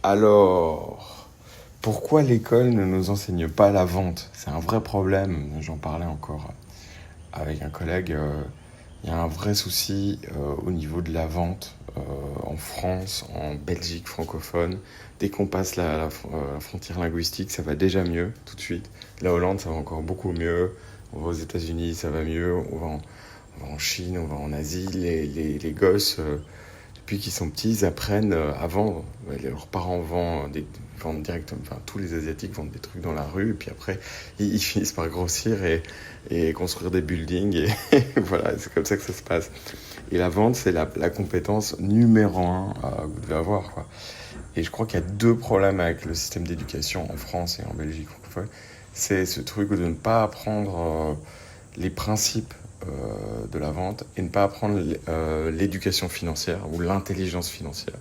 Alors, pourquoi l'école ne nous enseigne pas la vente? C'est un vrai problème, j'en parlais encore avec un collègue. Il y a un vrai souci au niveau de la vente en France, en Belgique francophone. Dès qu'on passe la frontière linguistique, ça va déjà mieux tout de suite. La Hollande, ça va encore beaucoup mieux. On va aux États-Unis, ça va mieux. On va en Chine, on va en Asie. Les gosses, depuis qu'ils sont petits, ils apprennent à vendre. Ouais, leurs parents vendent directement. Enfin, tous les Asiatiques vendent des trucs dans la rue. Et puis après, ils finissent par grossir et construire des buildings. Et voilà, c'est comme ça que ça se passe. Et la vente, c'est la compétence numéro un que vous devez avoir, quoi. Et je crois qu'il y a deux problèmes avec le système d'éducation en France et en Belgique francophone. C'est ce truc de ne pas apprendre les principes de la vente et ne pas apprendre l'éducation financière ou l'intelligence financière.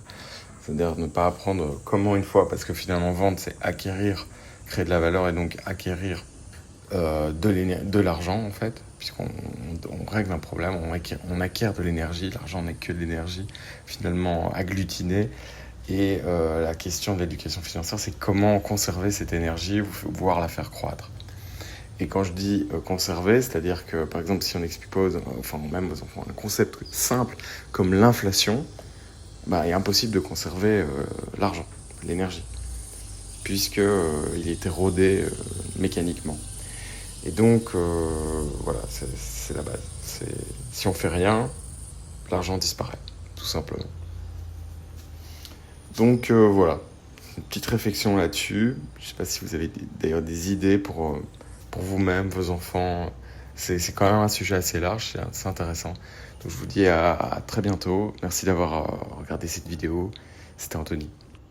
C'est-à-dire ne pas apprendre comment une fois, parce que finalement vendre c'est acquérir, créer de la valeur et donc acquérir de l'argent en fait, puisqu'on règle un problème, on acquiert de l'énergie, l'argent n'est que de l'énergie finalement agglutinée. Et la question de l'éducation financière, c'est comment conserver cette énergie, voire la faire croître. Et quand je dis conserver, c'est-à-dire que, par exemple, si on expose, enfin même aux enfants, un concept simple comme l'inflation, bah, il est impossible de conserver l'argent, l'énergie, puisque il est érodé mécaniquement. Et donc, voilà, c'est la base. Si on fait rien, l'argent disparaît, tout simplement. Donc, voilà, une petite réflexion là-dessus. Je ne sais pas si vous avez d'ailleurs des idées pour vous-même, vos enfants. C'est quand même un sujet assez large, c'est intéressant. Donc je vous dis à très bientôt. Merci d'avoir regardé cette vidéo. C'était Anthony.